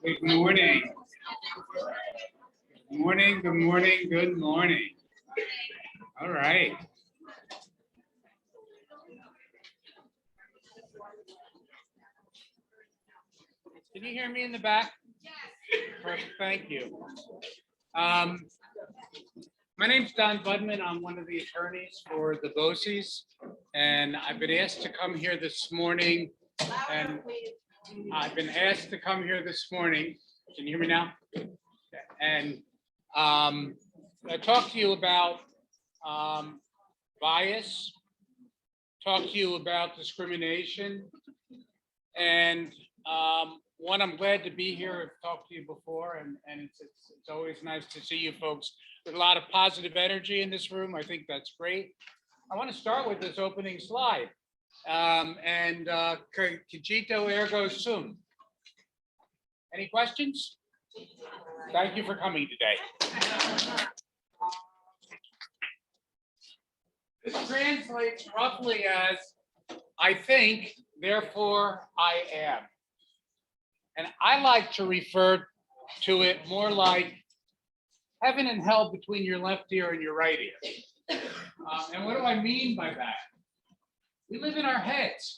Good morning. Good morning, good morning, good morning. All right. Can you hear me in the back? Yes. Perfect, thank you. My name's Don Budman. I'm one of the attorneys for the Boseys, and I've been asked to come here this morning. And I've been asked to come here this morning. Can you hear me now? And I talk to you about bias, talk to you about discrimination, and one, I'm glad to be here. I've talked to you before, and it's always nice to see you folks with a lot of positive energy in this room. I think that's great. I want to start with this opening slide. Cogito ergo sum. Any questions? Thank you for coming today. This translates roughly as I think, therefore I am. And I like to refer to it more like heaven and hell between your left ear and your right ear. And what do I mean by that? We live in our heads.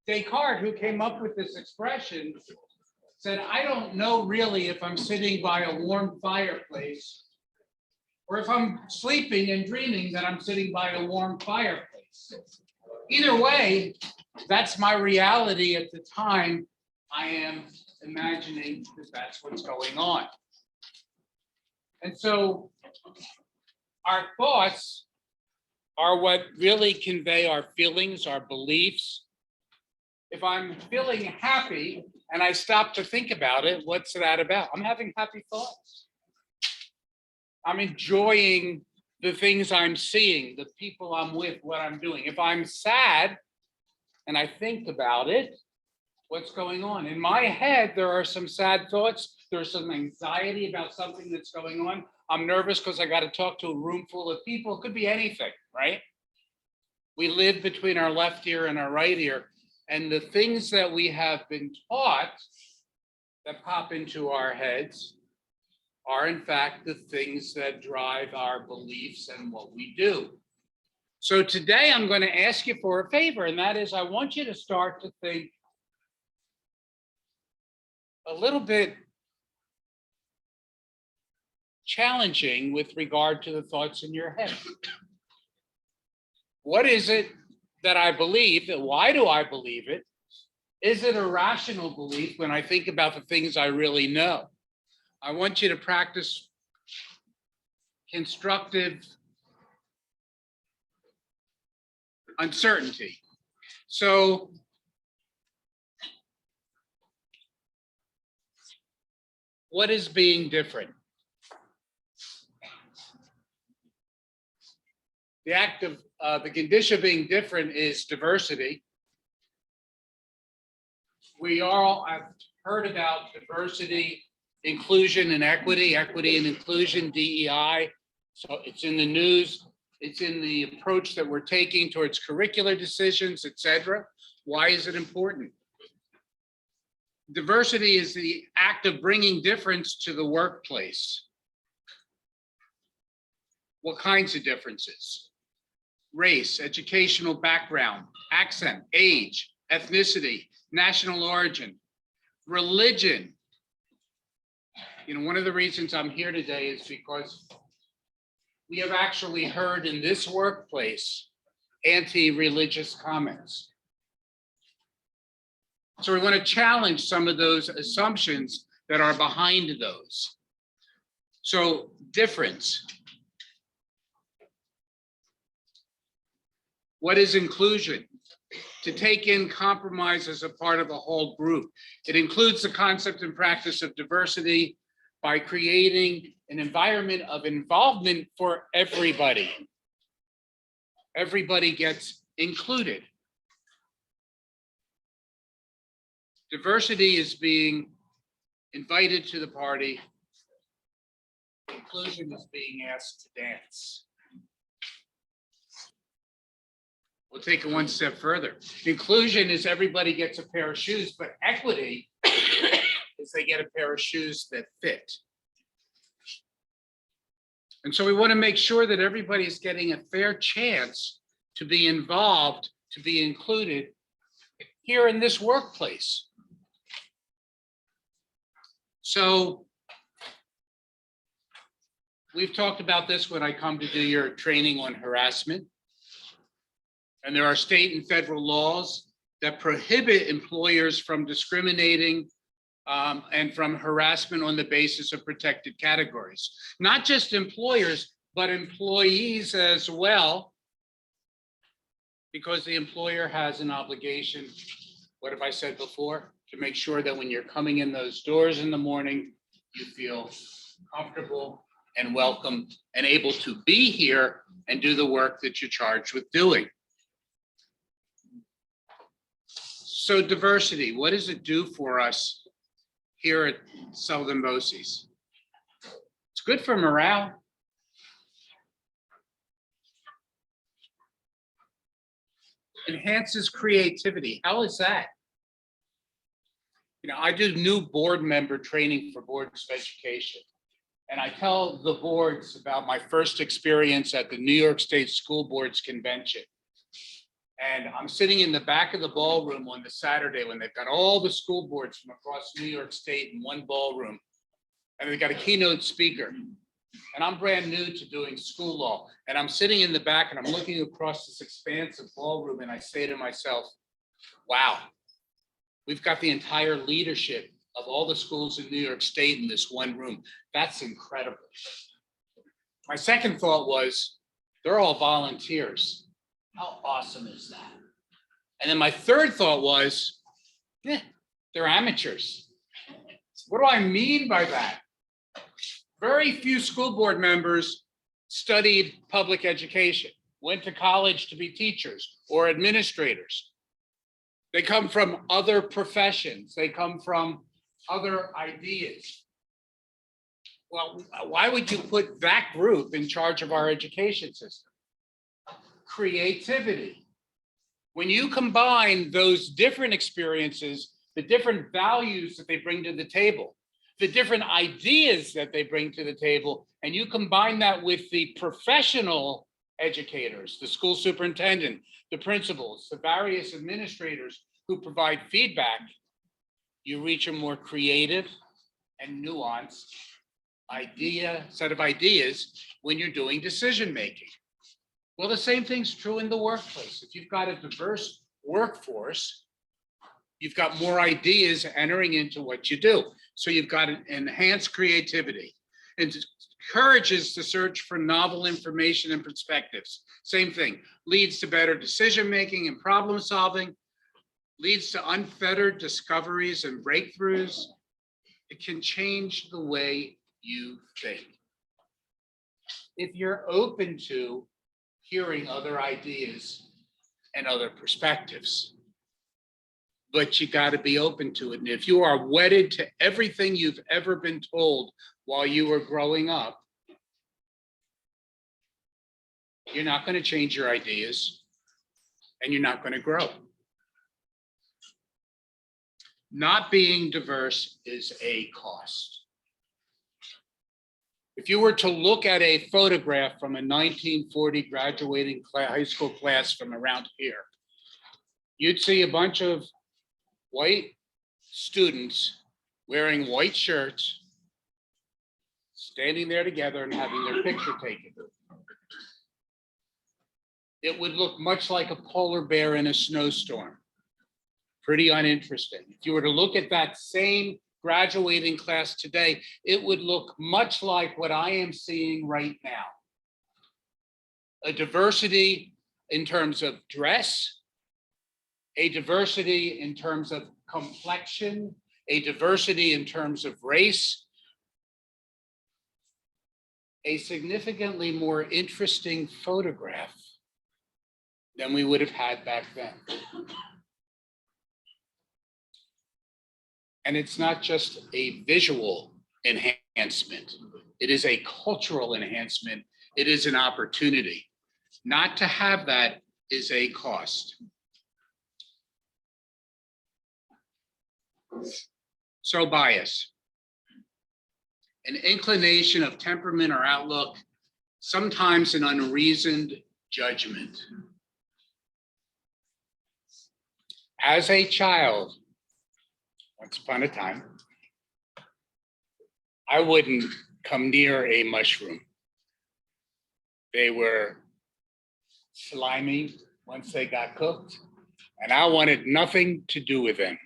Descartes, who came up with this expression, said, I don't know really if I'm sitting by a warm fireplace or if I'm sleeping and dreaming that I'm sitting by a warm fireplace. Either way, that's my reality at the time I am imagining that that's what's going on. And so our thoughts are what really convey our feelings, our beliefs. If I'm feeling happy and I stop to think about it, what's that about? I'm having happy thoughts. I'm enjoying the things I'm seeing, the people I'm with, what I'm doing. If I'm sad and I think about it, what's going on? In my head, there are some sad thoughts. There's some anxiety about something that's going on. I'm nervous because I got to talk to a room full of people. It could be anything, right? We live between our left ear and our right ear. And the things that we have been taught that pop into our heads are in fact the things that drive our beliefs and what we do. So today I'm going to ask you for a favor, and that is I want you to start to think a little bit challenging with regard to the thoughts in your head. What is it that I believe? Why do I believe it? Is it a rational belief when I think about the things I really know? I want you to practice constructive uncertainty. So what is being different? The act of the condition of being different is diversity. We all have heard about diversity, inclusion and equity, equity and inclusion, DEI. So it's in the news. It's in the approach that we're taking towards curricular decisions, et cetera. Why is it important? Diversity is the act of bringing difference to the workplace. What kinds of differences? Race, educational background, accent, age, ethnicity, national origin, religion. You know, one of the reasons I'm here today is because we have actually heard in this workplace anti-religious comments. So we want to challenge some of those assumptions that are behind those. So difference. What is inclusion? To take in compromise as a part of a whole group. It includes the concept and practice of diversity by creating an environment of involvement for everybody. Everybody gets included. Diversity is being invited to the party. Inclusion is being asked to dance. We'll take it one step further. Inclusion is everybody gets a pair of shoes, but equity is they get a pair of shoes that fit. And so we want to make sure that everybody is getting a fair chance to be involved, to be included here in this workplace. So we've talked about this when I come to do your training on harassment. And there are state and federal laws that prohibit employers from discriminating and from harassment on the basis of protected categories. Not just employers, but employees as well, because the employer has an obligation, what have I said before, to make sure that when you're coming in those doors in the morning, you feel comfortable and welcome and able to be here and do the work that you're charged with doing. So diversity, what does it do for us here at Sullivan BOCES? It's good for morale. Enhances creativity. How is that? You know, I do new board member training for boards of education. And I tell the boards about my first experience at the New York State School Boards Convention. And I'm sitting in the back of the ballroom on the Saturday when they've got all the school boards from across New York State in one ballroom. And they've got a keynote speaker. and I'm brand new to doing school law, and I'm sitting in the back and I'm looking across this expansive ballroom, and I say to myself, wow, we've got the entire leadership of all the schools in New York State in this one room. That's incredible. My second thought was, they're all volunteers. How awesome is that? And then my third thought was, they're amateurs. What do I mean by that? Very few school board members studied public education, went to college to be teachers or administrators. They come from other professions. They come from other ideas. Well, why would you put that group in charge of our education system? Creativity. When you combine those different experiences, the different values that they bring to the table, the different ideas that they bring to the table, and you combine that with the professional educators, the school superintendent, the principals, the various administrators who provide feedback, you reach a more creative and nuanced set of ideas when you're doing decision making. Well, the same thing's true in the workplace. If you've got a diverse workforce, you've got more ideas entering into what you do. So you've got an enhanced creativity. It encourages the search for novel information and perspectives. Same thing, leads to better decision-making and problem solving, leads to unfettered discoveries and breakthroughs. It can change the way you think. If you're open to hearing other ideas and other perspectives, but you got to be open to it. And if you are wedded to everything you've ever been told while you were growing up, you're not going to change your ideas and you're not going to grow. Not being diverse is a cost. If you were to look at a photograph from a 1940 graduating high school class from around here, you'd see a bunch of white students wearing white shirts, standing there together and having their picture taken. It would look much like a polar bear in a snowstorm. Pretty uninteresting. If you were to look at that same graduating class today, it would look much like what I am seeing right now. A diversity in terms of dress, a diversity in terms of complexion, a diversity in terms of race, a significantly more interesting photograph than we would have had back then. And it's not just a visual enhancement. It is a cultural enhancement. It is an opportunity. Not to have that is a cost. So bias, an inclination of temperament or outlook, sometimes an unreasoned judgment. As a child, once upon a time, I wouldn't come near a mushroom. They were slimy once they got cooked, and I wanted nothing to do with them.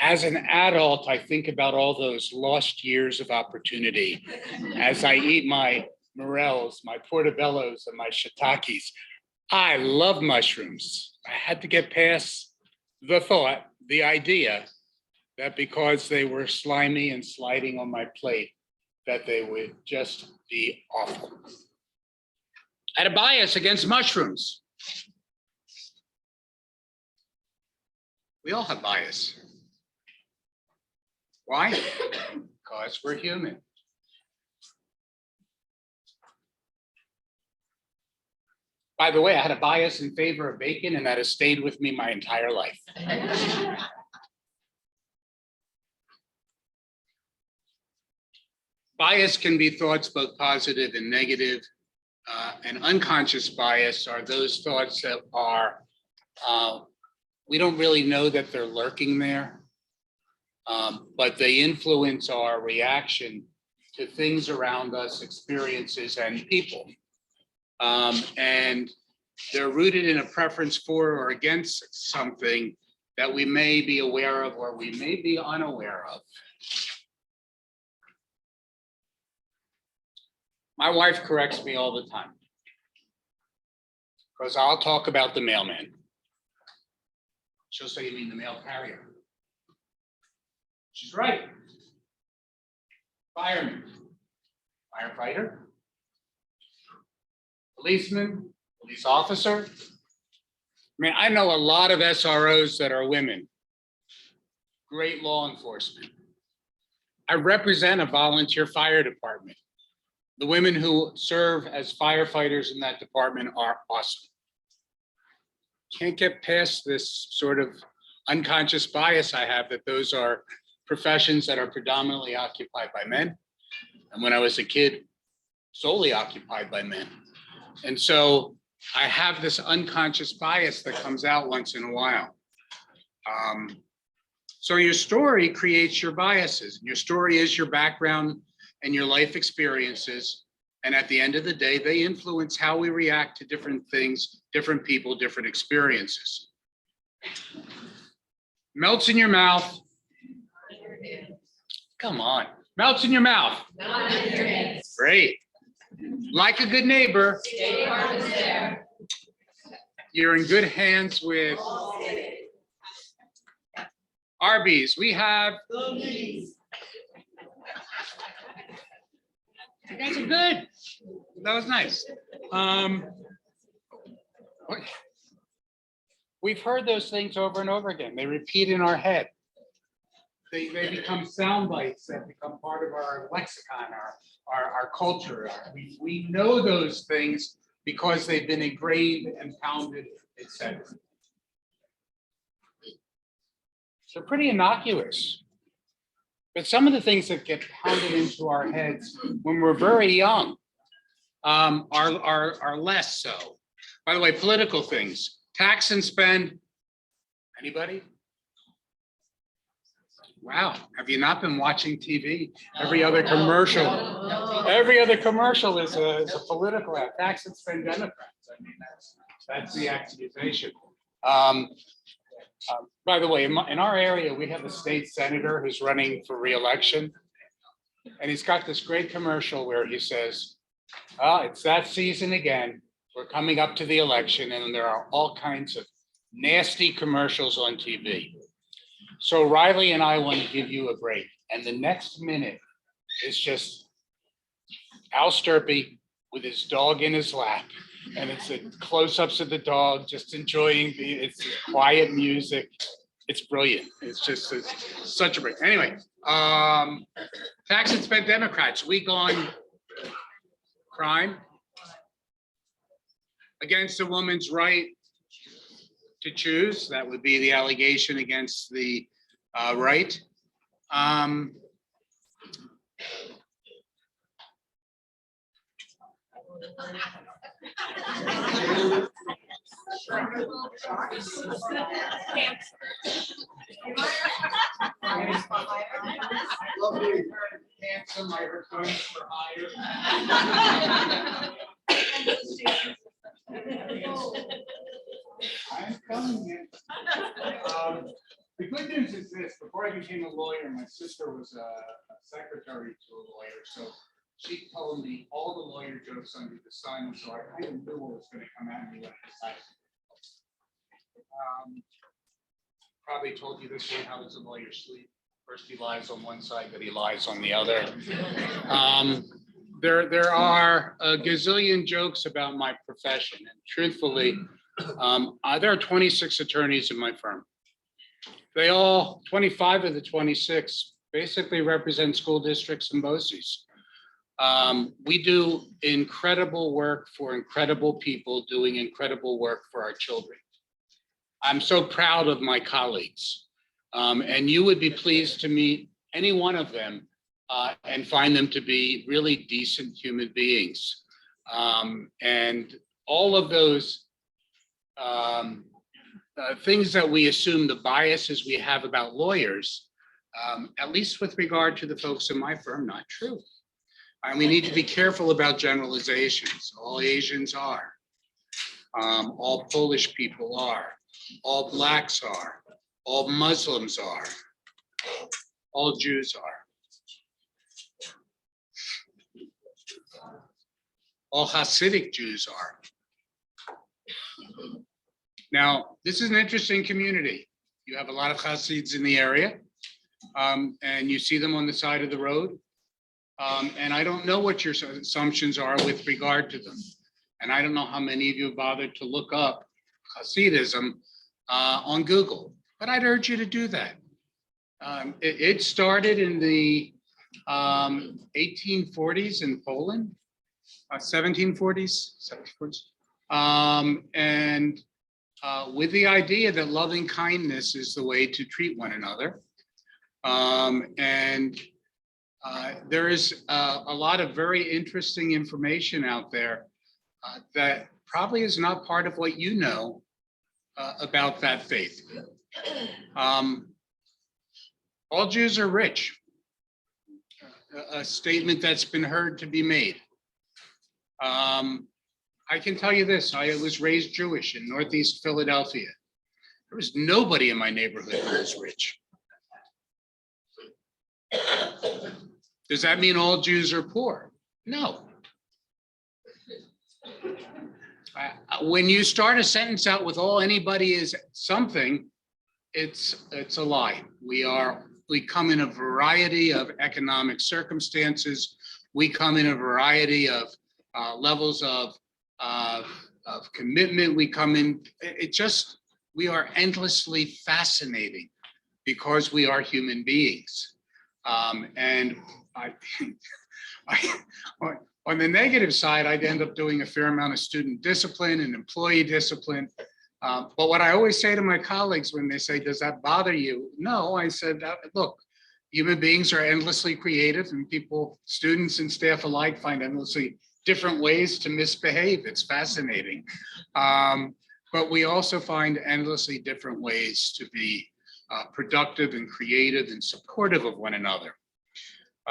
As an adult, I think about all those lost years of opportunity as I eat my morels, my portobellos, and my shiitakes. I love mushrooms. I had to get past the thought, the idea that because they were slimy and sliding on my plate, that they would just be awful. I had a bias against mushrooms. We all have bias. Why? Because we're human. By the way, I had a bias in favor of bacon, and that has stayed with me my entire life. Bias can be thoughts both positive and negative. And unconscious bias are those thoughts that are, we don't really know that they're lurking there, but they influence our reaction to things around us, experiences, and people. And they're rooted in a preference for or against something that we may be aware of or we may be unaware of. My wife corrects me all the time because I'll talk about the mailman. She'll say, "You mean the mail carrier?" She's right. Fireman, firefighter, policeman, police officer. I mean, I know a lot of SROs that are women. Great law enforcement. I represent a volunteer fire department. The women who serve as firefighters in that department are awesome. Can't get past this sort of unconscious bias I have that those are professions that are predominantly occupied by men. And when I was a kid, solely occupied by men. And so I have this unconscious bias that comes out once in a while. So your story creates your biases. Your story is your background and your life experiences. And at the end of the day, they influence how we react to different things, different people, different experiences. Melts in your mouth. Come on, melts in your mouth. Great. Like a good neighbor, you're in good hands with Arby's. We have. You guys are good. That was nice. We've heard those things over and over again. They repeat in our head. They become sound bites that become part of our lexicon, our culture. We know those things because they've been ingrained and pounded, etc. So pretty innocuous. But some of the things that get pounded into our heads when we're very young are less so. By the way, political things, tax and spend. Anybody? Wow, have you not been watching TV? Every other commercial is a political ad. Tax and spend Democrats. I mean, that's the accusation. By the way, in our area, we have a state senator who's running for re-election. And he's got this great commercial where he says, "Oh, it's that season again. We're coming up to the election and there are all kinds of nasty commercials on TV. So Riley and I want to give you a break. And the next minute is just Al Sturpey with his dog in his lap. And it's the close-ups of the dog, just enjoying it's quiet music. It's brilliant. It's such a break. Anyway, tax and spend Democrats, weak on crime, against a woman's right to choose. That would be the allegation against the right. Lovely, handsome, I heard guns for hire. I'm telling you. The good news is this: before I became a lawyer, my sister was a secretary to a lawyer, so she told me all the lawyer jokes under the sun, so I kind of knew what was going to come at me when I decided. Probably told you this one, how does a lawyer sleep? First he lies on one side, but he lies on the other. There are a gazillion jokes about my profession, and truthfully, there are 26 attorneys in my firm. They all, 25 of the 26, basically represent school districts and BOCES. We do incredible work for incredible people doing incredible work for our children. I'm so proud of my colleagues, and you would be pleased to meet any one of them and find them to be really decent human beings. And all of those things that we assume, the biases we have about lawyers, at least with regard to the folks in my firm, not true. And we need to be careful about generalizations. All Asians are. All Polish people are. All Blacks are. All Muslims are. All Jews are. All Hasidic Jews are. Now, this is an interesting community. You have a lot of Hasids in the area, and you see them on the side of the road. And I don't know what your assumptions are with regard to them. And I don't know how many of you bothered to look up Hasidism on Google, but I'd urge you to do that. It started in the 1840s in Poland, 1740s, 1740s. And with the idea that loving kindness is the way to treat one another. There is a lot of very interesting information out there that probably is not part of what you know about that faith. All Jews are rich, a statement that's been heard to be made. I can tell you this, I was raised Jewish in Northeast Philadelphia. There was nobody in my neighborhood who was rich. Does that mean all Jews are poor? No. When you start a sentence out with all anybody is something, it's a lie. We come in a variety of economic circumstances. We come in a variety of levels of commitment. We come in, we are endlessly fascinating because we are human beings. And on the negative side, I'd end up doing a fair amount of student discipline and employee discipline. But what I always say to my colleagues when they say, does that bother you? No, I said, look, human beings are endlessly creative and people, students and staff alike, find endlessly different ways to misbehave. It's fascinating. But we also find endlessly different ways to be productive and creative and supportive of one another.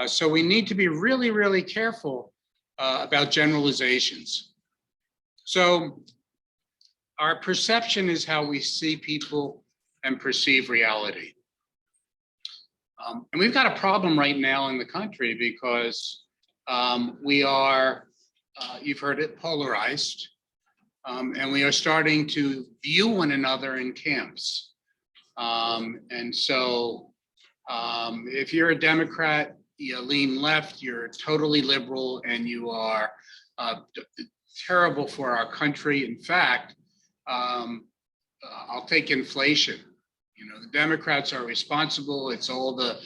So we need to be really, really careful about generalizations. So our perception is how we see people and perceive reality. And we've got a problem right now in the country because we are, you've heard it, polarized, and we are starting to view one another in camps. And so if you're a Democrat, you lean left, you're totally liberal, and you are terrible for our country. In fact, I'll take inflation. You know, the Democrats are responsible. It's all the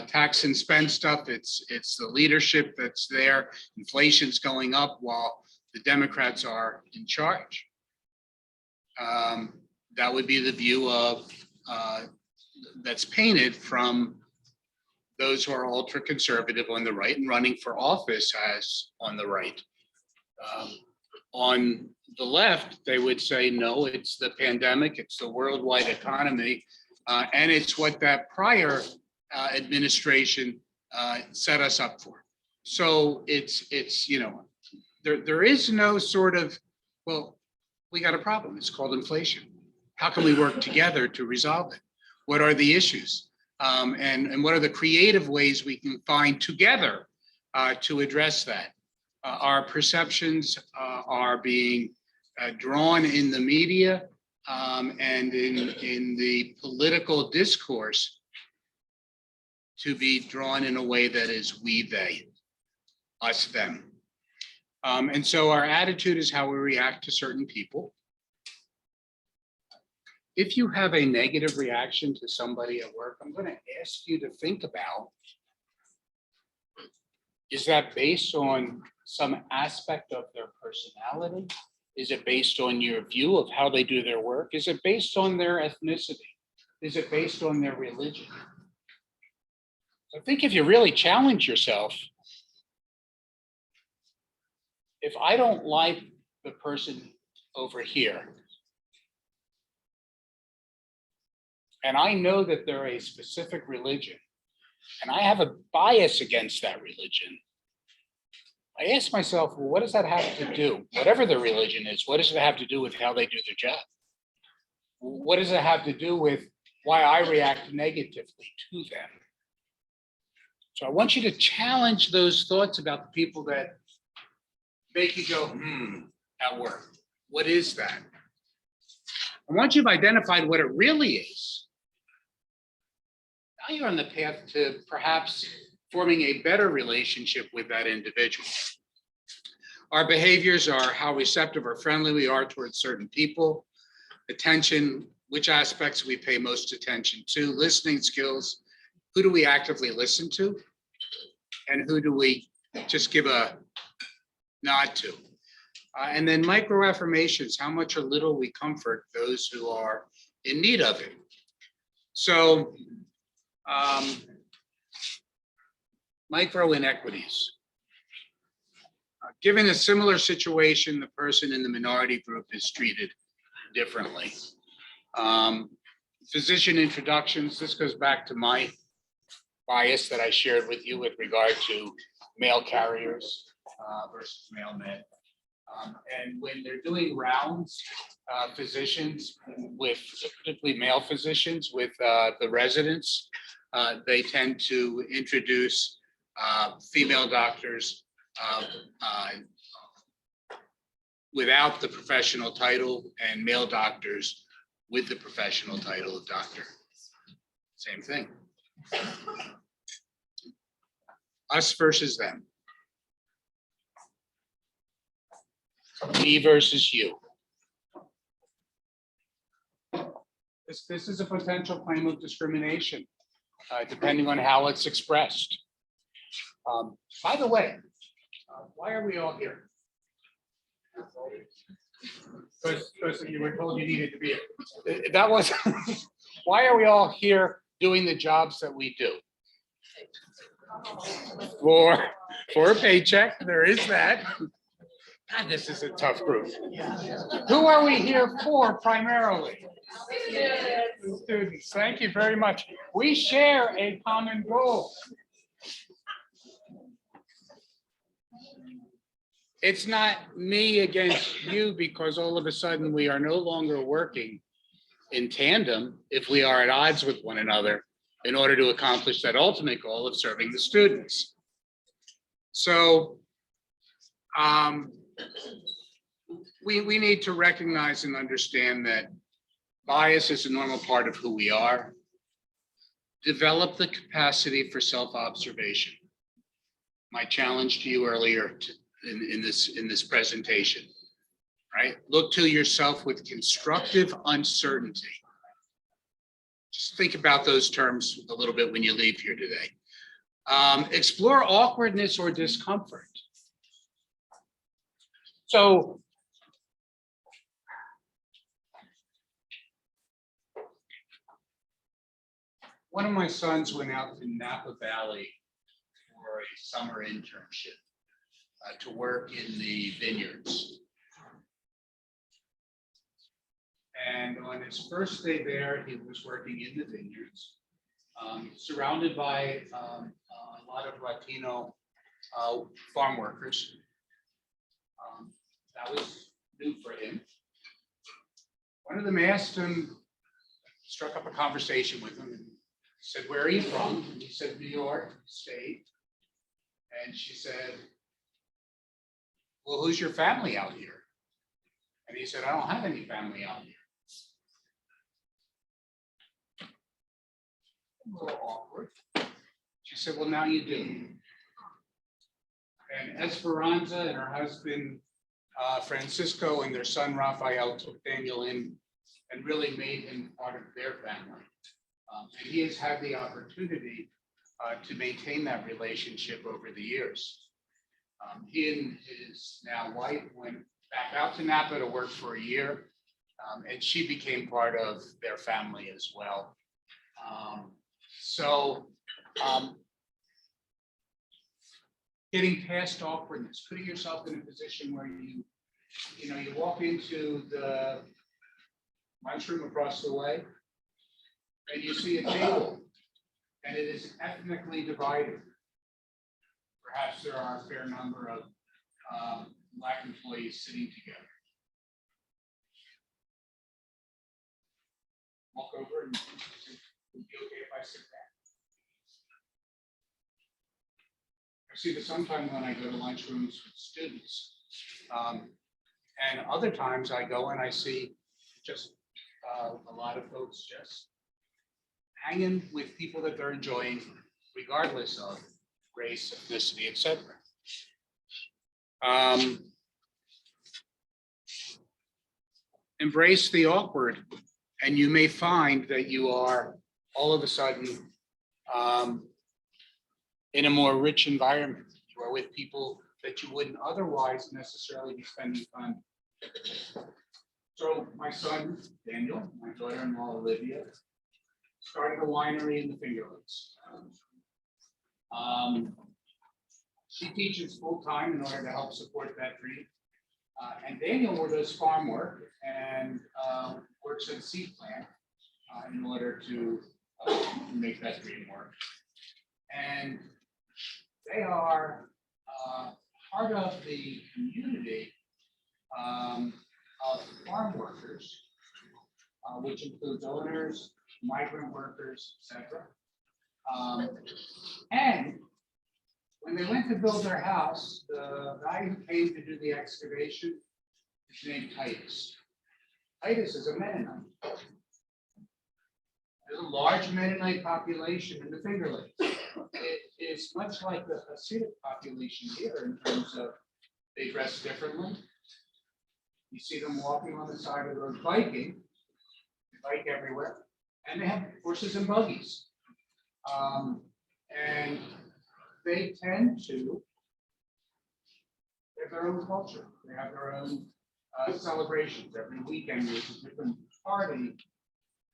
tax and spend stuff. It's the leadership that's there. Inflation's going up while the Democrats are in charge. That would be the view of that's painted from those who are ultra conservative on the right and running for office as on the right. On the left, they would say, no, it's the pandemic, it's the worldwide economy, and it's what that prior administration set us up for. So it's you know, there is no sort of, well, we got a problem. It's called inflation. How can we work together to resolve it? What are the issues? And what are the creative ways we can find together to address that? Our perceptions are being drawn in the media and in the political discourse to be drawn in a way that is we, they, us, them. And so our attitude is how we react to certain people. If you have a negative reaction to somebody at work, I'm going to ask you to think about, is that based on some aspect of their personality? Is it based on your view of how they do their work? Is it based on their ethnicity? Is it based on their religion? I think if you really challenge yourself, if I don't like the person over here, and I know that they're a specific religion, and I have a bias against that religion, I ask myself, well, what does that have to do? Whatever the religion is, what does it have to do with how they do their job? What does it have to do with why I react negatively to them? So I want you to challenge those thoughts about the people that make you go, at work. What is that? And once you've identified what it really is, now you're on the path to perhaps forming a better relationship with that individual. Our behaviors are how receptive or friendly we are towards certain people, attention, which aspects we pay most attention to, listening skills, who do we actively listen to, and who do we just give a nod to. And then micro affirmations, how much or little we comfort those who are in need of it. So micro inequities. Given a similar situation, the person in the minority group is treated differently. Physician introductions, this goes back to my bias that I shared with you with regard to mail carriers versus mailmen. And when they're doing rounds, physicians with, particularly male physicians with the residents, they tend to introduce female doctors without the professional title and male doctors with the professional title of doctor. Same thing. Us versus them. Me versus you. This is a potential claim of discrimination, depending on how it's expressed. By the way, why are we all here? Because you were told you needed to be here. That was, why are we all here doing the jobs that we do? For a paycheck, there is that. God, this is a tough group. Who are we here for primarily? Students, thank you very much. We share a common goal. It's not me against you because all of a sudden we are no longer working in tandem if we are at odds with one another in order to accomplish that ultimate goal of serving the students. So we need to recognize and understand that bias is a normal part of who we are. Develop the capacity for self-observation. My challenge to you earlier in this presentation, right? Look to yourself with constructive uncertainty. Just think about those terms a little bit when you leave here today. Explore awkwardness or discomfort. So one of my sons went out to Napa Valley for a summer internship to work in the vineyards. And on his first day there, he was working in the vineyards, surrounded by a lot of Latino farm workers. That was new for him. One of them asked him, struck up a conversation with him and said, "Where are you from?" And he said, "New York State." And she said, "Well, who's your family out here?" And he said, "I don't have any family out here." A little awkward. She said, "Well, now you do." And Esperanza and her husband, Francisco, and their son, Rafael, took Daniel in and really made him part of their family. And he has had the opportunity to maintain that relationship over the years. He and his now wife went back out to Napa to work for a year, and she became part of their family as well. Getting past awkwardness, putting yourself in a position where you walk into the lunchroom across the way and you see a table and it is ethnically divided. Perhaps there are a fair number of Black employees sitting together. Walk over and would it be okay if I sit back? I see that sometimes when I go to lunchrooms with students, and other times I go and I see just a lot of folks just hanging with people that they're enjoying, regardless of race, ethnicity, etc. Embrace the awkward, and you may find that you are all of a sudden in a more rich environment. You are with people that you wouldn't otherwise necessarily be spending time. So my son, Daniel, my daughter-in-law, Olivia, started a winery in the Finger Lakes. She teaches full-time in order to help support that dream. And Daniel does farm work and works at a seed plant in order to make that dream work. And they are part of the community of farm workers, which includes owners, migrant workers, etc. And when they went to build their house, the guy who came to do the excavation is named Titus. Titus is a Mennonite. There's a large Mennonite population in the Finger Lakes. It is much like the Hasidic population here in terms of they dress differently. You see them walking on the side of the road biking, they bike everywhere, and they have horses and buggies. And they tend to have their own culture. They have their own celebrations. Every weekend there's a different party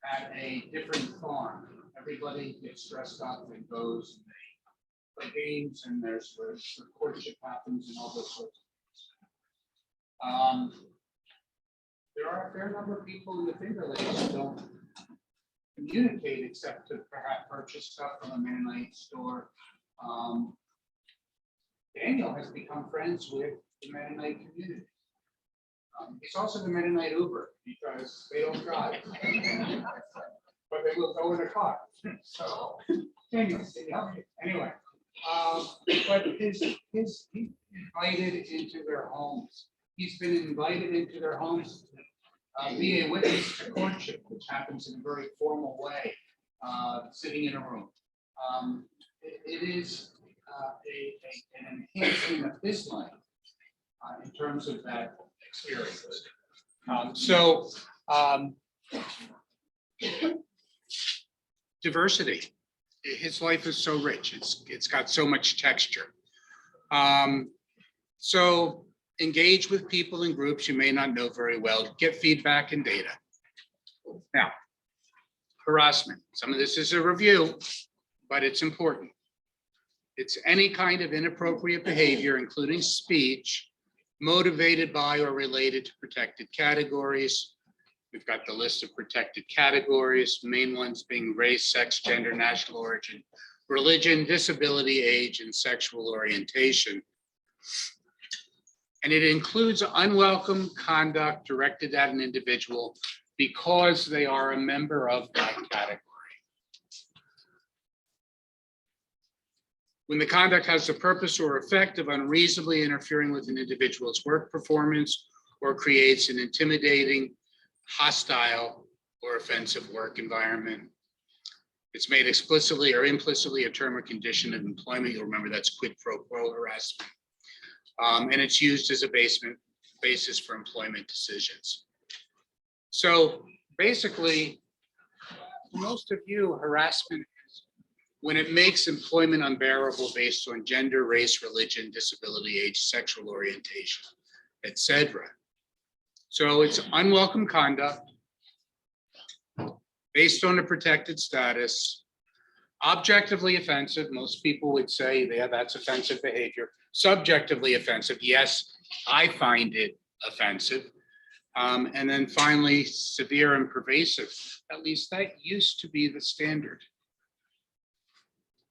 at a different farm. Everybody gets dressed up and goes and they play games, and there's where the courtship happens and all those sorts of things. There are a fair number of people in the Finger Lakes who don't communicate except to perhaps purchase stuff from a Mennonite store. Daniel has become friends with the Mennonite community. He's also the Mennonite Uber because they don't drive, but they will go in a car. So, Daniel, anyway, but he's invited into their homes. He's been invited into their homes to be a witness to courtship, which happens in a very formal way, sitting in a room. It is an enhancement of his life in terms of that experience. Diversity. His life is so rich. It's got so much texture. So engage with people in groups you may not know very well. Get feedback and data. Now, harassment. Some of this is a review, but it's important. It's any kind of inappropriate behavior, including speech, motivated by or related to protected categories. We've got the list of protected categories, main ones being race, sex, gender, national origin, religion, disability, age, and sexual orientation. And it includes unwelcome conduct directed at an individual because they are a member of that category. When the conduct has the purpose or effect of unreasonably interfering with an individual's work performance or creates an intimidating, hostile, or offensive work environment. It's made explicitly or implicitly a term or condition of employment. You'll remember that's quid pro quo harassment. And it's used as a basis for employment decisions. So basically, for most of you, harassment is when it makes employment unbearable based on gender, race, religion, disability, age, sexual orientation, etc. So it's unwelcome conduct based on a protected status, objectively offensive. Most people would say, yeah, that's offensive behavior. Subjectively offensive. Yes, I find it offensive. And then finally, severe and pervasive. At least that used to be the standard.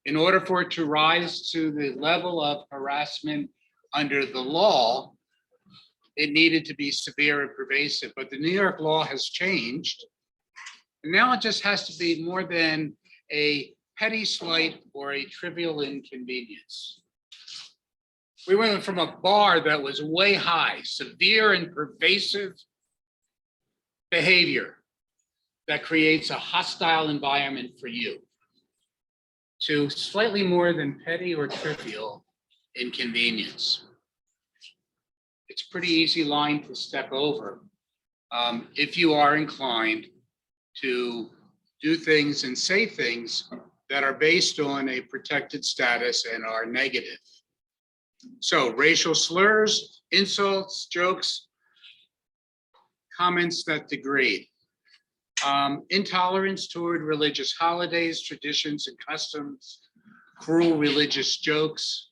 In order for it to rise to the level of harassment under the law, it needed to be severe and pervasive, but the New York law has changed. And now it just has to be more than a petty slight or a trivial inconvenience. We went from a bar that was way high, severe and pervasive behavior that creates a hostile environment for you, to slightly more than petty or trivial inconvenience. It's a pretty easy line to step over if you are inclined to do things and say things that are based on a protected status and are negative. So racial slurs, insults, jokes, comments that degrade, intolerance toward religious holidays, traditions, and customs, cruel religious jokes,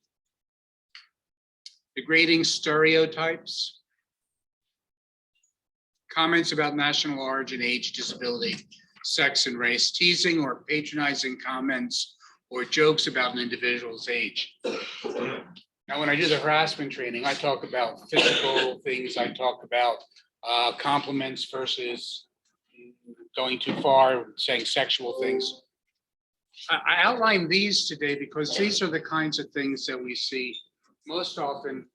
degrading stereotypes, comments about national origin, age, disability, sex, and race, teasing or patronizing comments or jokes about an individual's age. Now, when I do the harassment training, I talk about physical things. I talk about compliments versus going too far, saying sexual things. I outline these today because these are the kinds of things that we see most often,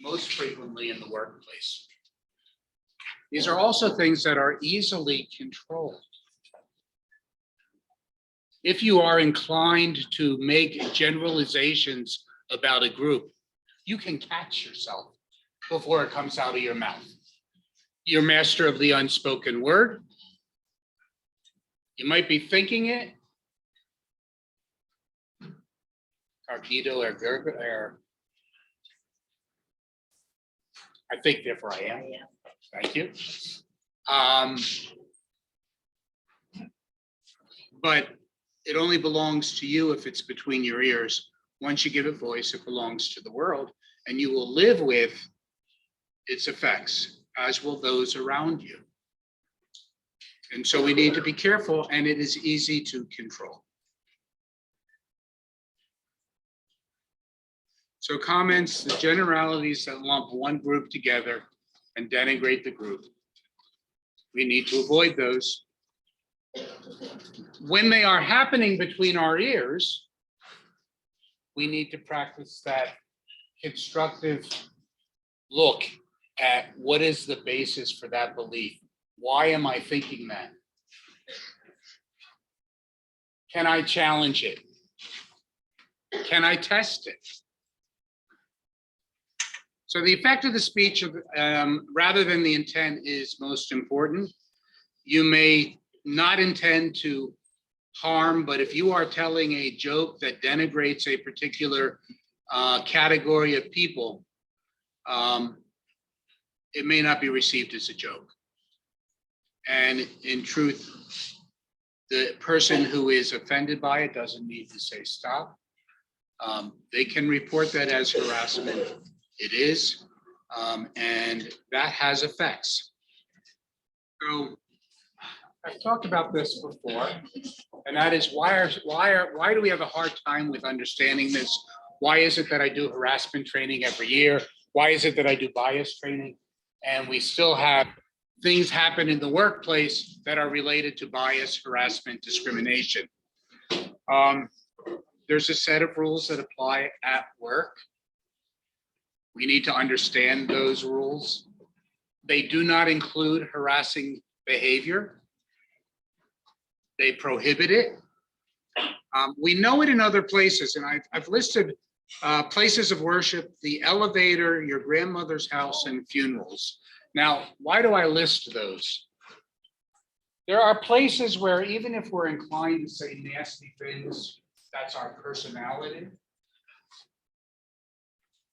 most frequently in the workplace. These are also things that are easily controlled. If you are inclined to make generalizations about a group, you can catch yourself before it comes out of your mouth. You're master of the unspoken word. You might be thinking it. Cargito or I think, therefore I am. Thank you. But it only belongs to you if it's between your ears. Once you give it voice, it belongs to the world, and you will live with its effects, as will those around you. And so we need to be careful, and it is easy to control. So comments, the generalities that lump one group together and denigrate the group. We need to avoid those. When they are happening between our ears, we need to practice that constructive look at what is the basis for that belief. Why am I thinking that? Can I challenge it? Can I test it? So the effect of the speech, rather than the intent, is most important. You may not intend to harm, but if you are telling a joke that denigrates a particular category of people, it may not be received as a joke. And in truth, the person who is offended by it doesn't need to say stop. They can report that as harassment. It is, and that has effects. So I've talked about this before, and that is why do we have a hard time with understanding this? Why is it that I do harassment training every year? Why is it that I do bias training? And we still have things happen in the workplace that are related to bias, harassment, discrimination. There's a set of rules that apply at work. We need to understand those rules. They do not include harassing behavior. They prohibit it. We know it in other places, and I've listed places of worship, the elevator, your grandmother's house, and funerals. Now, why do I list those? There are places where even if we're inclined to say nasty things, that's our personality,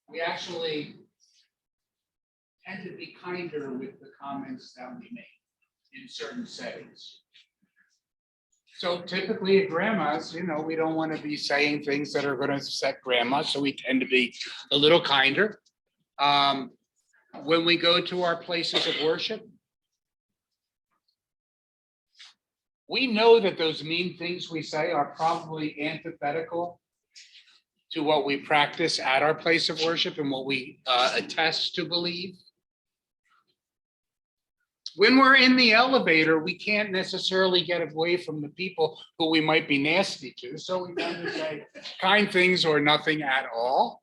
we actually tend to be kinder with the comments that we make in certain settings. So typically at grandma's, we don't want to be saying things that are going to upset grandma, so we tend to be a little kinder. When we go to our places of worship, we know that those mean things we say are probably antithetical to what we practice at our place of worship and what we attest to believe. When we're in the elevator, we can't necessarily get away from the people who we might be nasty to. So we want to say kind things or nothing at all.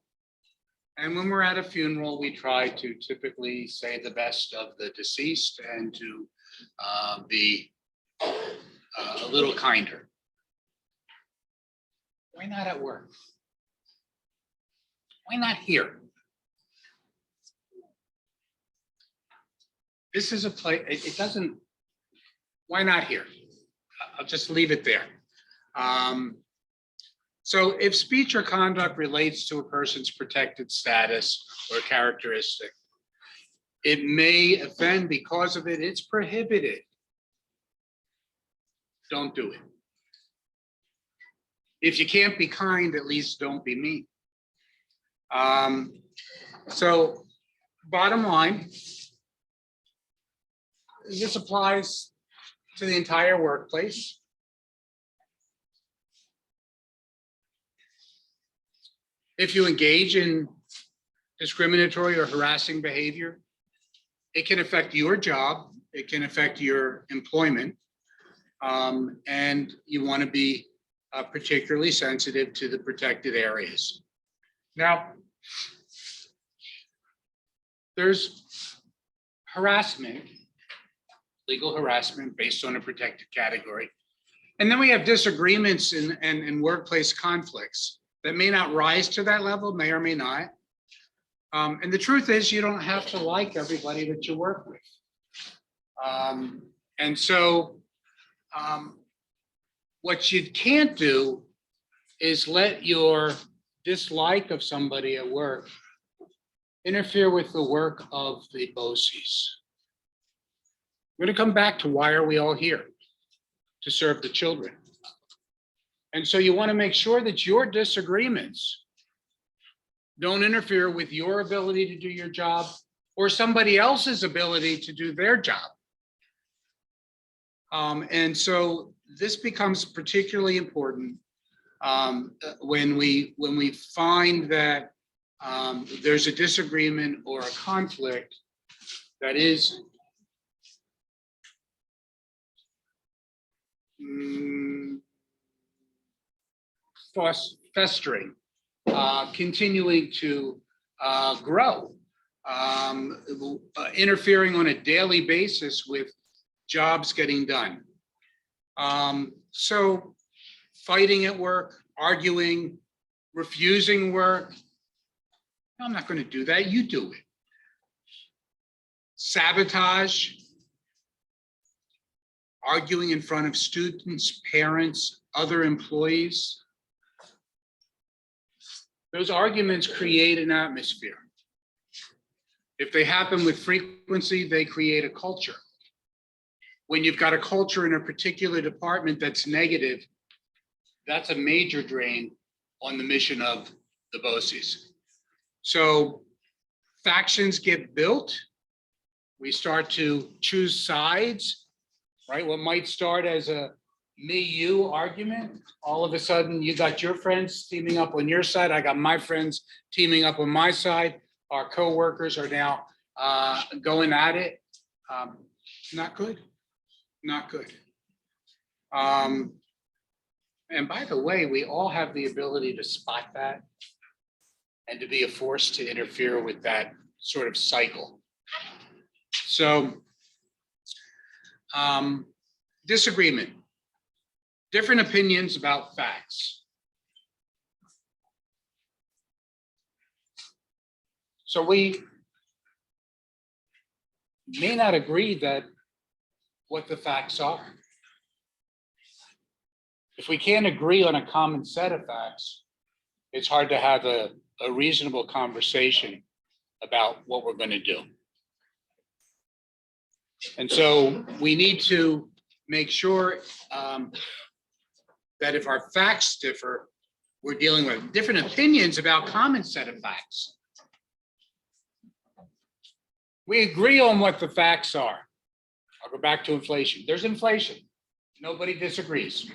And when we're at a funeral, we try to typically say the best of the deceased and to be a little kinder. Why not at work? Why not here? This is a place, it doesn't, why not here? I'll just leave it there. So if speech or conduct relates to a person's protected status or characteristic, it may offend because of it, it's prohibited. Don't do it. If you can't be kind, at least don't be mean. So bottom line, this applies to the entire workplace. If you engage in discriminatory or harassing behavior, it can affect your job, it can affect your employment, and you want to be particularly sensitive to the protected areas. Now, there's harassment, legal harassment based on a protected category. And then we have disagreements and workplace conflicts that may not rise to that level, may or may not. And the truth is, you don't have to like everybody that you work with. And so what you can't do is let your dislike of somebody at work interfere with the work of the BOCES. We're going to come back to why are we all here? To serve the children. And so you want to make sure that your disagreements don't interfere with your ability to do your job or somebody else's ability to do their job. And so this becomes particularly important when we find that there's a disagreement or a conflict that is festering, continuing to grow, interfering on a daily basis with jobs getting done. So fighting at work, arguing, refusing work. No, I'm not going to do that. You do it. Sabotage, arguing in front of students, parents, other employees. Those arguments create an atmosphere. If they happen with frequency, they create a culture. When you've got a culture in a particular department that's negative, that's a major drain on the mission of the BOCES. So factions get built. We start to choose sides, right? What might start as a me-you argument, all of a sudden you got your friends teaming up on your side. I got my friends teaming up on my side. Our coworkers are now going at it. Not good, not good. And by the way, we all have the ability to spot that and to be a force to interfere with that sort of cycle. So disagreement, different opinions about facts. So we may not agree that what the facts are. If we can't agree on a common set of facts, it's hard to have a reasonable conversation about what we're going to do. And so we need to make sure that if our facts differ, we're dealing with different opinions about common set of facts. We agree on what the facts are. I'll go back to inflation. There's inflation. Nobody disagrees.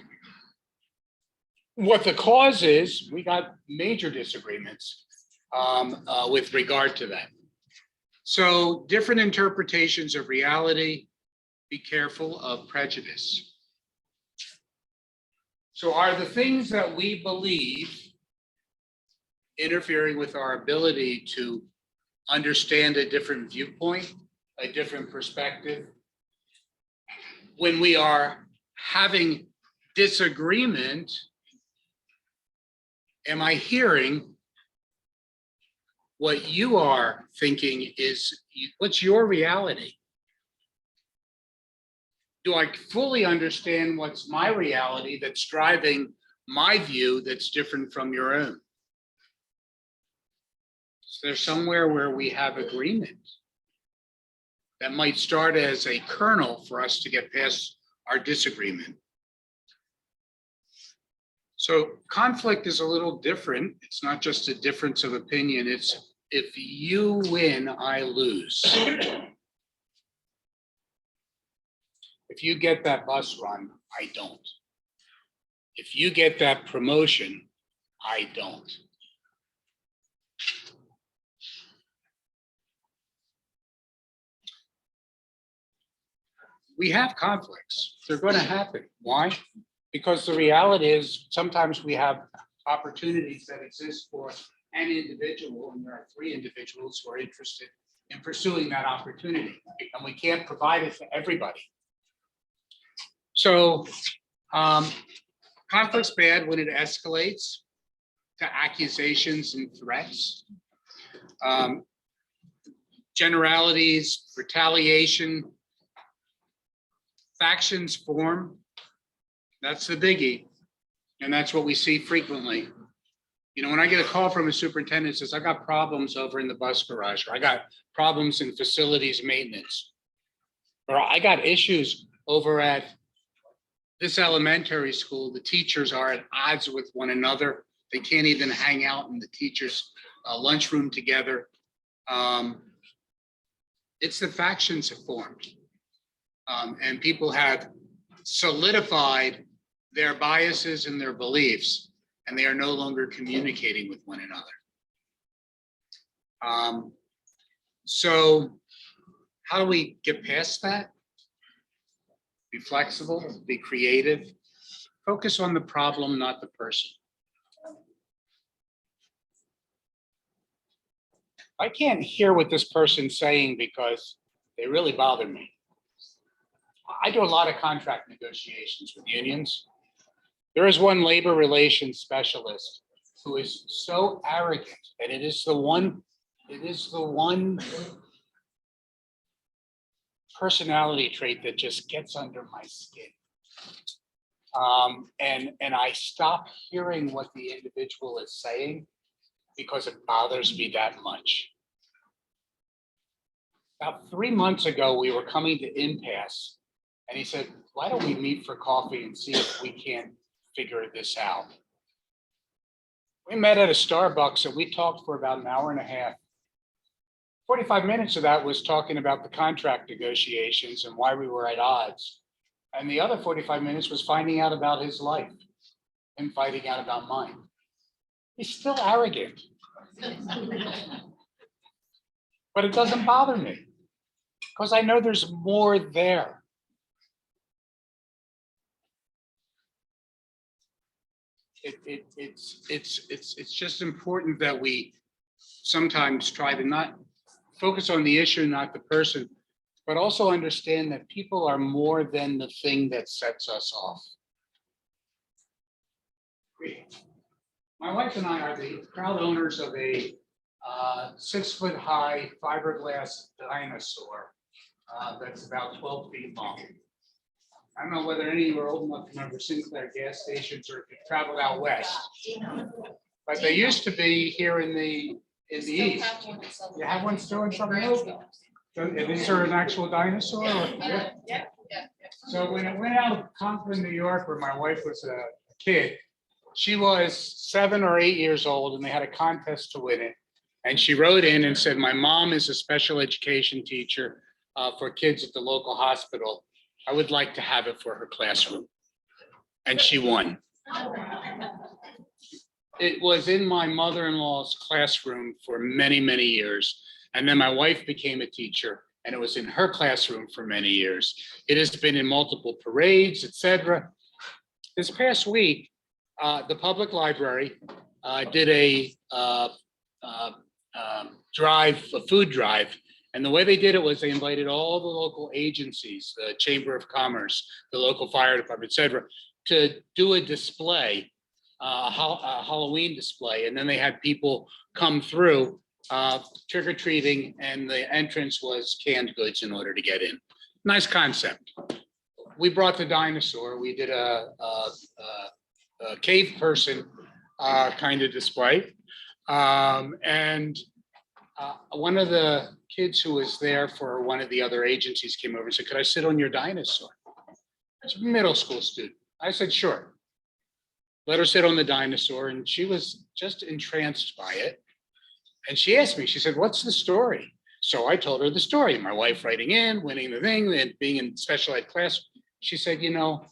What the cause is, we got major disagreements with regard to that. So different interpretations of reality, be careful of prejudice. So are the things that we believe interfering with our ability to understand a different viewpoint, a different perspective? When we are having disagreement, am I hearing what you are thinking is, what's your reality? Do I fully understand what's my reality that's driving my view that's different from your own? Is there somewhere where we have agreement that might start as a kernel for us to get past our disagreement? So conflict is a little different. It's not just a difference of opinion. It's if you win, I lose. If you get that bus run, I don't. If you get that promotion, I don't. We have conflicts. They're going to happen. Why? Because the reality is sometimes we have opportunities that exist for an individual, and there are three individuals who are interested in pursuing that opportunity, and we can't provide it for everybody. So conflict's bad when it escalates to accusations and threats. Generalities, retaliation, factions form. That's the biggie. And that's what we see frequently. You know, when I get a call from a superintendent that says, I got problems over in the bus garage, or I got problems in facilities maintenance, or I got issues over at this elementary school, the teachers are at odds with one another. They can't even hang out in the teachers' lunchroom together. It's the factions have formed. And people have solidified their biases and their beliefs, and they are no longer communicating with one another. So how do we get past that? Be flexible, be creative, focus on the problem, not the person. I can't hear what this person's saying because they really bother me. I do a lot of contract negotiations with unions. There is one labor relations specialist who is so arrogant, and it is the one personality trait that just gets under my skin. And I stop hearing what the individual is saying because it bothers me that much. About 3 months ago, we were coming to impasse, and he said, why don't we meet for coffee and see if we can't figure this out? We met at a Starbucks and we talked for about an hour and a half. 45 minutes of that was talking about the contract negotiations and why we were at odds. And the other 45 minutes was finding out about his life and finding out about mine. He's still arrogant. But it doesn't bother me because I know there's more there. It's just important that we sometimes try to not focus on the issue, not the person, but also understand that people are more than the thing that sets us off. My wife and I are the proud owners of a 6-foot-high fiberglass dinosaur that's about 12 feet long. I don't know whether any of you are old enough to remember Sinclair gas stations or if you've traveled out west, but they used to be here in the east. You have one still in Southern Hills? Is there an actual dinosaur? Yeah. So when it went out of Conklin, New York, where my wife was a kid, she was 7 or 8 years old, and they had a contest to win it. And she wrote in and said, my mom is a special education teacher for kids at the local hospital. I would like to have it for her classroom. And she won. it was in my mother-in-law's classroom for many, many years. And then my wife became a teacher, and it was in her classroom for many years. It has been in multiple parades, etc. This past week, the public library did a food drive. And the way they did it was they invited all the local agencies, the Chamber of Commerce, the local fire department, et cetera, to do a display, a Halloween display. And then they had people come through trick or treating, and the entrance was canned goods in order to get in. Nice concept. We brought the dinosaur. We did a cave person kind of display. And one of the kids who was there for one of the other agencies came over and said, "Could I sit on your dinosaur?" It's a middle school student. I said, "Sure." Let her sit on the dinosaur, and she was just entranced by it. And she asked me, she said, "What's the story?" So I told her the story. My wife writing in, winning the thing, and being in special ed class. She said, "You know,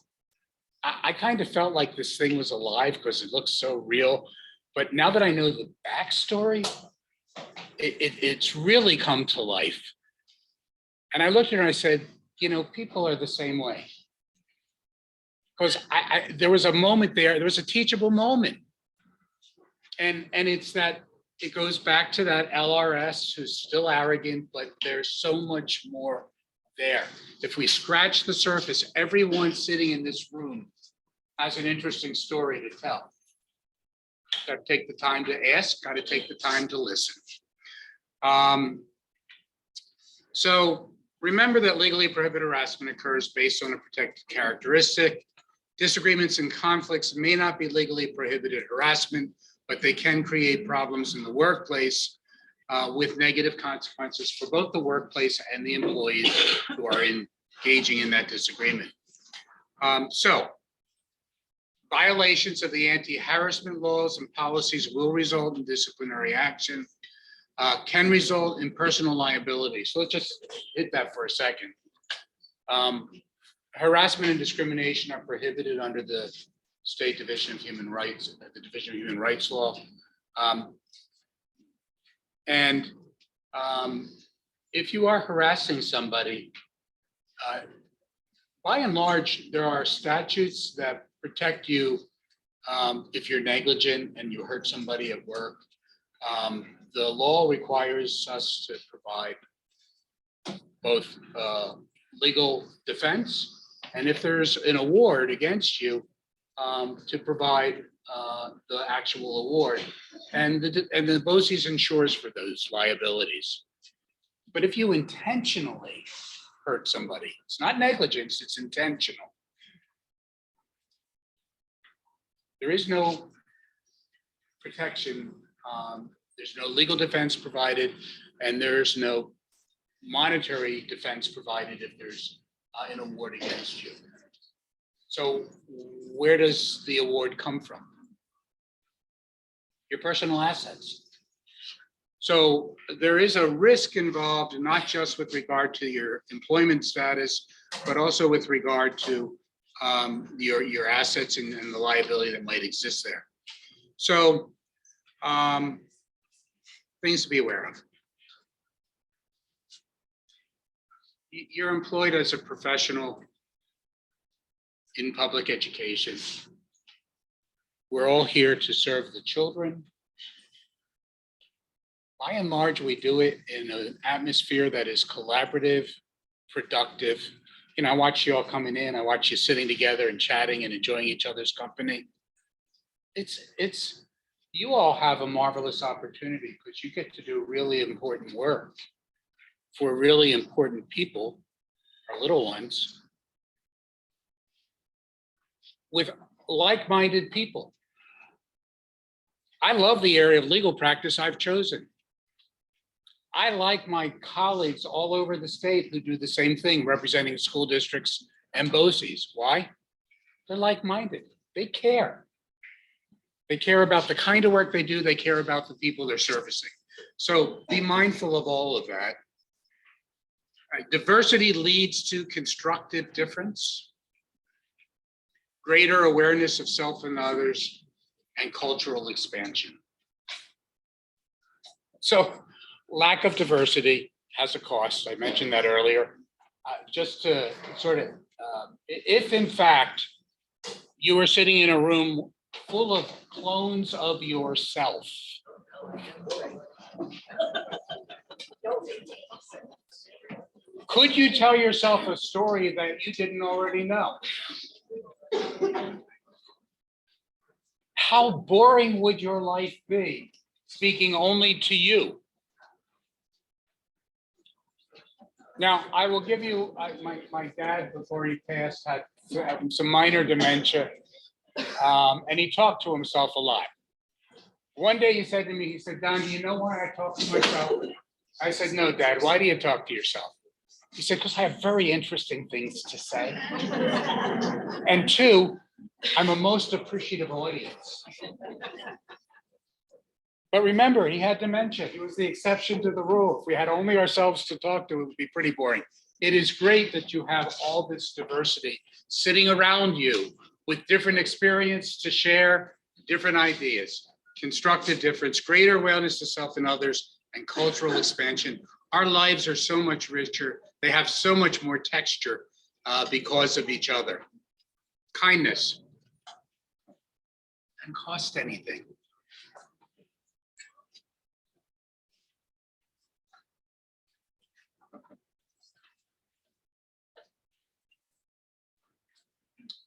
I kind of felt like this thing was alive because it looks so real. But now that I know the backstory, it's really come to life." And I looked at her and I said, "You know, people are the same way." Because there was a moment there was a teachable moment. And it's that, it goes back to that LRS who's still arrogant, but there's so much more there. If we scratch the surface, everyone sitting in this room has an interesting story to tell. Got to take the time to ask, got to take the time to listen. So remember that legally prohibited harassment occurs based on a protected characteristic. Disagreements and conflicts may not be legally prohibited harassment, but they can create problems in the workplace with negative consequences for both the workplace and the employees who are engaging in that disagreement. So violations of the anti-harassment laws and policies will result in disciplinary action, can result in personal liability. So let's just hit that for a second. Harassment and discrimination are prohibited under the State Division of Human Rights, the Division of Human Rights Law. If you are harassing somebody, by and large, there are statutes that protect you if you're negligent and you hurt somebody at work. The law requires us to provide both legal defense, and if there's an award against you, to provide the actual award, and the BOCES insures for those liabilities. But if you intentionally hurt somebody, it's not negligence, it's intentional. There is no protection, there's no legal defense provided, and there's no monetary defense provided if there's an award against you. So where does the award come from? Your personal assets. So there is a risk involved, not just with regard to your employment status, but also with regard to your assets and the liability that might exist there. So things to be aware of. You're employed as a professional in public education. We're all here to serve the children. By and large, we do it in an atmosphere that is collaborative, productive. You know, I watch you all coming in, I watch you sitting together and chatting and enjoying each other's company. You all have a marvelous opportunity because you get to do really important work for really important people, our little ones, with like-minded people. I love the area of legal practice I've chosen. I like my colleagues all over the state who do the same thing, representing school districts and BOCES. Why? They're like-minded. They care. They care about the kind of work they do. They care about the people they're servicing. So be mindful of all of that. Diversity leads to constructive difference, greater awareness of self and others, and cultural expansion. So lack of diversity has a cost. I mentioned that earlier. Just to sort of, if in fact you are sitting in a room full of clones of yourself, could you tell yourself a story that you didn't already know? How boring would your life be, speaking only to you? Now, I will give you, my dad, before he passed, had some minor dementia, and he talked to himself a lot. One day he said to me, he said, "Don, do you know why I talk to myself?" I said, "No, Dad, why do you talk to yourself?" He said, "Because I have very interesting things to say. And two, I'm a most appreciative audience." But remember, he had dementia. He was the exception to the rule. If we had only ourselves to talk to, it would be pretty boring. It is great that you have all this diversity sitting around you with different experience to share, different ideas, constructive difference, greater awareness to self and others, and cultural expansion. Our lives are so much richer. They have so much more texture because of each other. Kindness doesn't cost anything.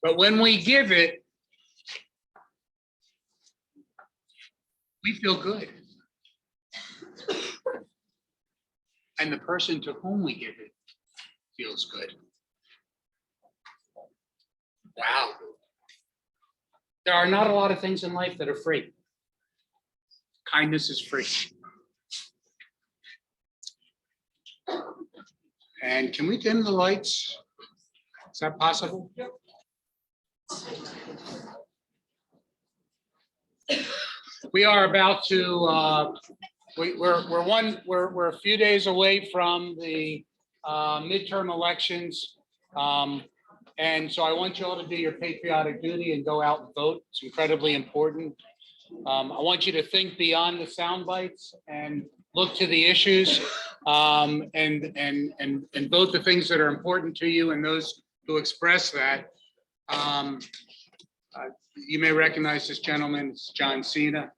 But when we give it, we feel good. And the person to whom we give it feels good. Wow. There are not a lot of things in life that are free. Kindness is free. And can we dim the lights? Is that possible? We are about to, we're a few days away from the midterm elections. And so I want you all to do your patriotic duty and go out and vote. It's incredibly important. I want you to think beyond the sound bites and look to the issues and vote the things that are important to you and those who express that. You may recognize this gentleman, it's John Cena,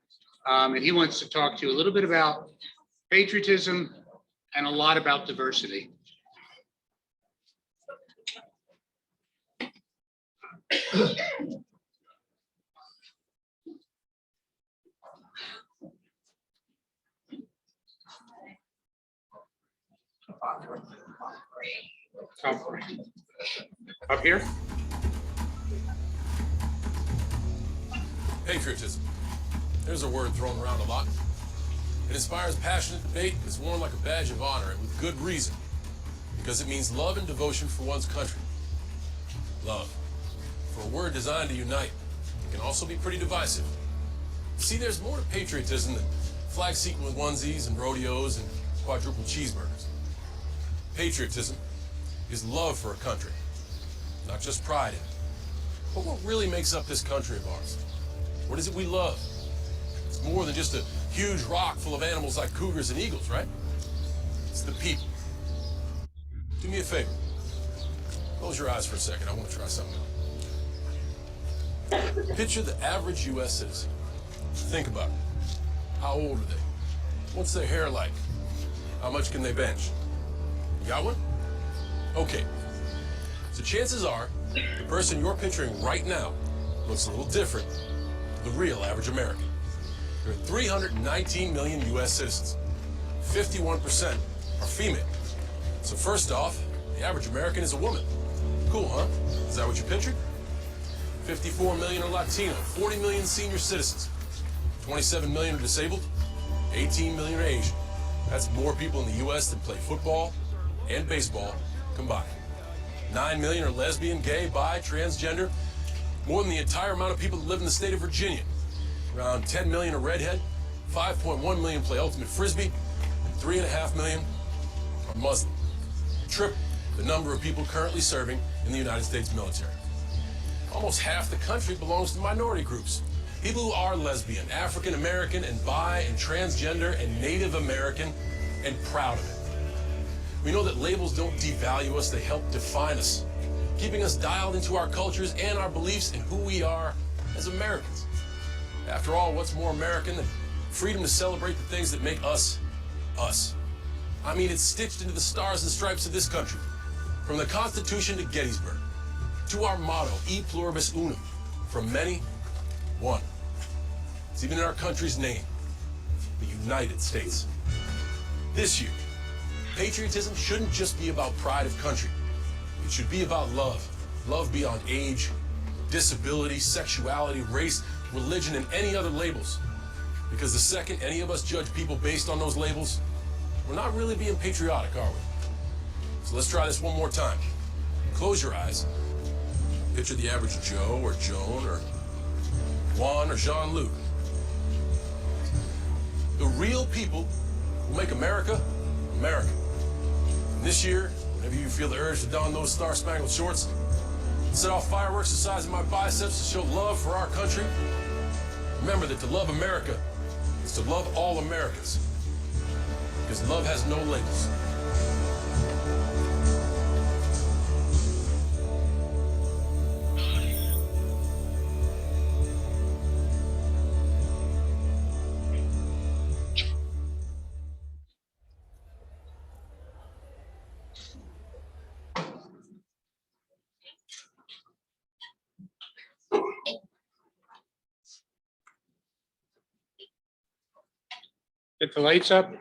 and he wants to talk to you a little bit about patriotism and a lot about diversity. Up here? Patriotism. There's a word thrown around a lot. It inspires passionate debate, it's worn like a badge of honor, and with good reason. Because it means love and devotion for one's country. Love. For a word designed to unite, it can also be pretty divisive. See, there's more to patriotism than flag seating with onesies and rodeos and quadruple cheeseburgers. Patriotism is love for a country, not just pride in it. But what really makes up this country of ours? What is it we love? It's more than just a huge rock full of animals like cougars and eagles, right? It's the people. Do me a favor. Close your eyes for a second. I want to try something. Picture the average U.S. citizen. Think about it. How old are they? What's their hair like? How much can they bench? You got one? Okay. So chances are, the person you're picturing right now looks a little different than the real average American. There are 319 million U.S. citizens. 51% are female. So first off, the average American is a woman. Cool, huh? Is that what you pictured? 54 million are Latino, 40 million senior citizens, 27 million are disabled, 18 million are Asian. That's more people in the U.S. that play football and baseball combined. 9 million are lesbian, gay, bi, transgender, more than the entire amount of people that live in the state of Virginia. Around 10 million are redhead, 5.1 million play ultimate frisbee, and 3.5 million are Muslim. Triple the number of people currently serving in the United States military. Almost half the country belongs to minority groups. People who are lesbian, African American, and bi and transgender and Native American, and proud of it. We know that labels don't devalue us, they help define us, keeping us dialed into our cultures and our beliefs and who we are as Americans. After all, what's more American than freedom to celebrate the things that make us, us? I mean, it's stitched into the stars and stripes of this country, from the Constitution to Gettysburg, to our motto, E pluribus unum, from many, one. It's even in our country's name, the United States. This year, patriotism shouldn't just be about pride of country. It should be about love. Love beyond age, disability, sexuality, race, religion, and any other labels. Because the second any of us judge people based on those labels, we're not really being patriotic, are we? So let's try this one more time. Close your eyes. Picture the average Joe or Joan or Juan or Jean-Luc. The real people who make America, America. And this year, whenever you feel the urge to don those star-spangled shorts, set off fireworks the size of my biceps to show love for our country, remember that to love America is to love all Americans. Because love has no labels. Get the lights up.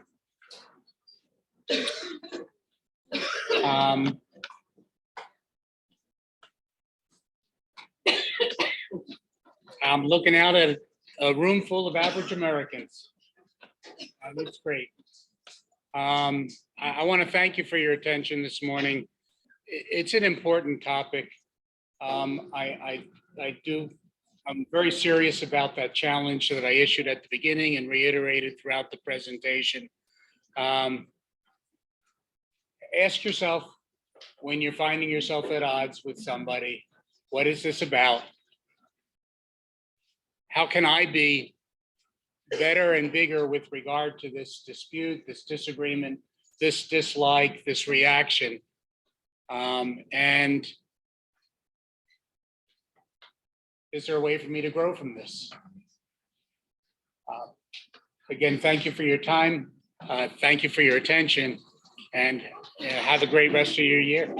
I'm looking out at a room full of average Americans. That's great. I want to thank you for your attention this morning. It's an important topic. I'm very serious about that challenge that I issued at the beginning and reiterated throughout the presentation. Ask yourself, when you're finding yourself at odds with somebody, what is this about? How can I be better and bigger with regard to this dispute, this disagreement, this dislike, this reaction? And is there a way for me to grow from this? Again, thank you for your time. Thank you for your attention, and have a great rest of your year.